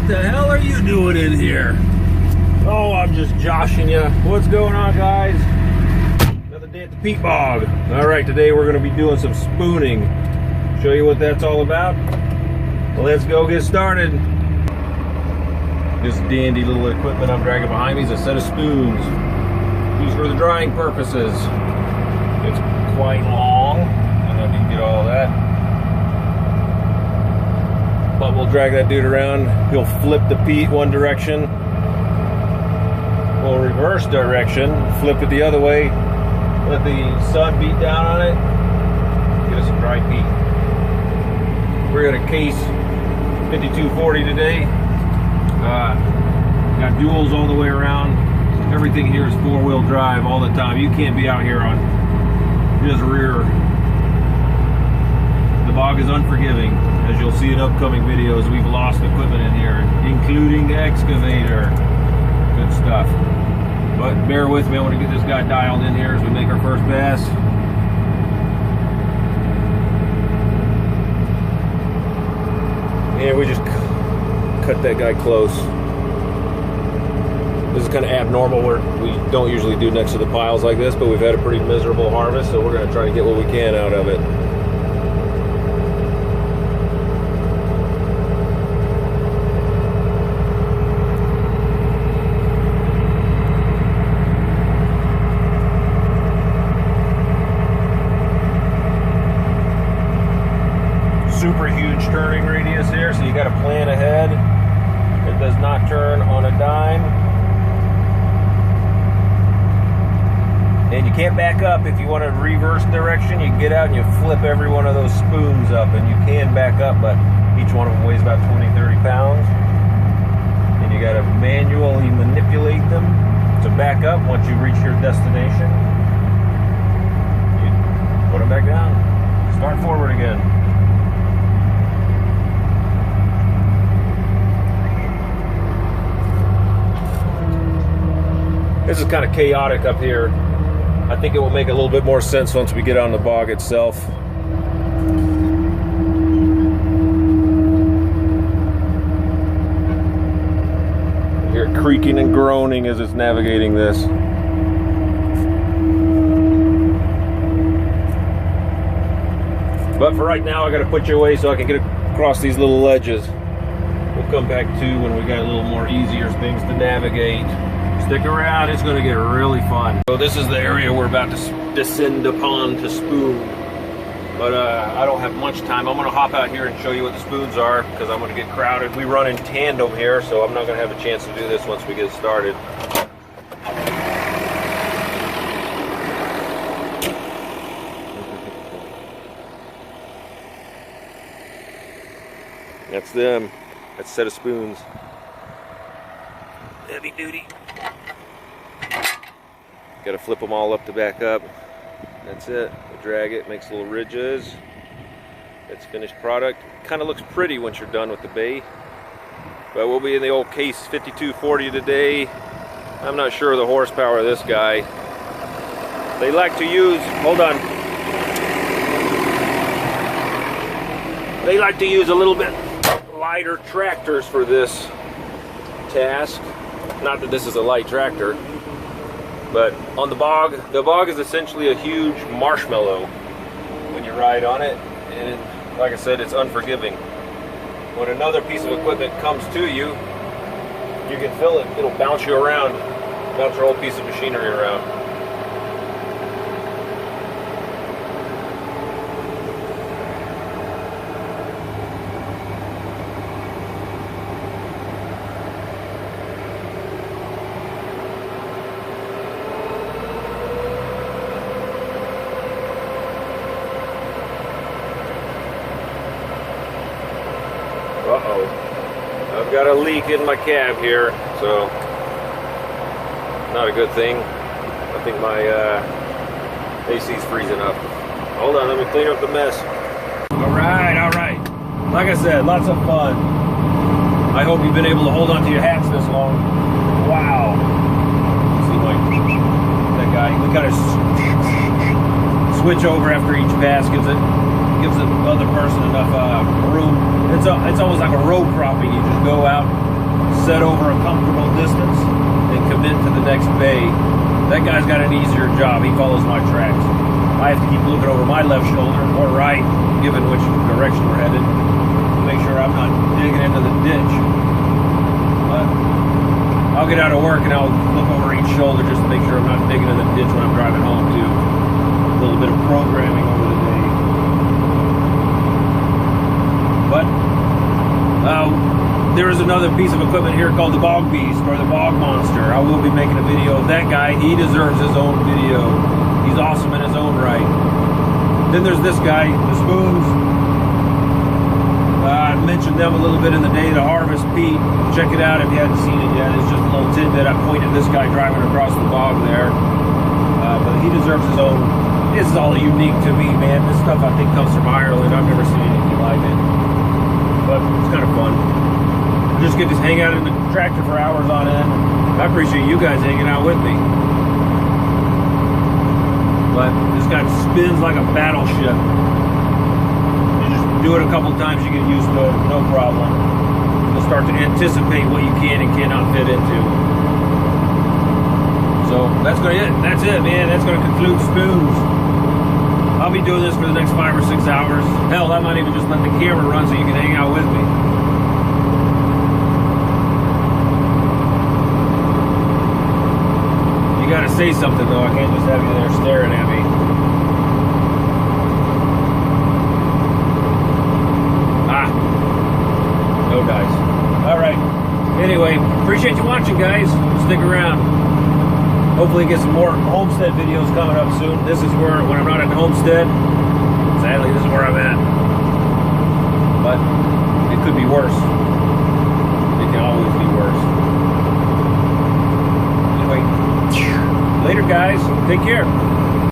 What the hell are you doing in here? Oh, I'm just joshing you. What's going on, guys? Another day at the peat bog. All right, today we're going to be doing some spooning. Show you what that's all about. Well, let's go get started. This dandy little equipment I'm dragging behind me is a set of spoons used for the drying purposes. It's quite long. I don't know if you can get all that. But we'll drag that dude around. He'll flip the peat one direction. We'll reverse direction, flip it the other way, let the sun beat down on it, get us some dry peat. We're at a case 5240 today. Got duals all the way around. Everything here is four-wheel drive all the time. You can't be out here on his rear. The bog is unforgiving. As you'll see in upcoming videos, we've lost equipment in here, including the excavator. Good stuff. But bear with me, I want to get this guy dialed in here as we make our first pass. And we just cut that guy close. This is kind of abnormal. We don't usually do next to the piles like this, but we've had a pretty miserable harvest, so we're going to try to get what we can out of it. Super huge turning radius here, so you got to plan ahead. It does not turn on a dime. And you can't back up. If you want to reverse direction, you get out and you flip every one of those spoons up, and you can back up, but each one of them weighs about 20-30 pounds. And you got to manually manipulate them to back up. Once you reach your destination, you put them back down. Start forward again. This is kind of chaotic up here. I think it will make a little bit more sense once we get on the bog itself. You hear it creaking and groaning as it's navigating this. But for right now, I got to put you away so I can get across these little ledges. We'll come back to when we got a little more easier things to navigate. Stick around, it's going to get really fun. So this is the area we're about to descend upon to spoon. But I don't have much time. I'm going to hop out here and show you what the spoons are because I'm going to get crowded. We run in tandem here, so I'm not going to have a chance to do this once we get started. That's them. That's a set of spoons. Heavy duty. Got to flip them all up to back up. That's it. We drag it, makes little ridges. That's finished product. Kind of looks pretty once you're done with the bay. But we'll be in the old case 5240 today. I'm not sure of the horsepower of this guy. They like to use, hold on. They like to use a little bit lighter tractors for this task. Not that this is a light tractor. But on the bog is essentially a huge marshmallow when you ride on it, and like I said, it's unforgiving. When another piece of equipment comes to you, you can feel it. It'll bounce you around, bounce your whole piece of machinery around. Uh-oh. I've got a leak in my cab here, so not a good thing. I think my AC's freezing up. Hold on, let me clean up the mess. All right. Like I said, lots of fun. I hope you've been able to hold on to your hats this long. Wow. See that guy? We kind of switch over after each pass, gives the other person enough room. It's almost like a road cropping. You just go out, set over a comfortable distance and commit to the next bay. That guy's got an easier job. He follows my tracks. I have to keep looking over my left shoulder or right, given which direction we're headed, to make sure I'm not digging into the ditch. But I'll get out of work and I'll look over each shoulder just to make sure I'm not digging in the ditch when I'm driving home too. A little bit of programming over the day. But there is another piece of equipment here called the Bog Beast, or the Bog Monster. I will be making a video of that guy. He deserves his own video. He's awesome in his own right. Then there's this guy, the spoons. I mentioned them a little bit in the day, the Harvest Peat. Check it out if you haven't seen it yet. It's just a little tidbit. I pointed this guy driving across the bog there. But he deserves his own. This is all unique to me, man. This stuff I think comes from Ireland. I've never seen anything like it. But it's kind of fun. I just get to hang out in the tractor for hours on end. I appreciate you guys hanging out with me. But this guy spins like a battleship. You just do it a couple times, you get used to it, no problem. You'll start to anticipate what you can and cannot fit into. So that's it, man. That's gonna conclude spoons. I'll be doing this for the next 5 or 6 hours. Hell, I might even just let the camera run so you can hang out with me. You gotta say something though. I can't just have you there staring at me. No dice. Alright. Anyway, appreciate you watching, guys. Stick around. Hopefully get some more homestead videos coming up soon. This is where, when I'm not at the homestead, sadly this is where I'm at. But it could be worse. It can always be worse. Anyway, later guys. Take care.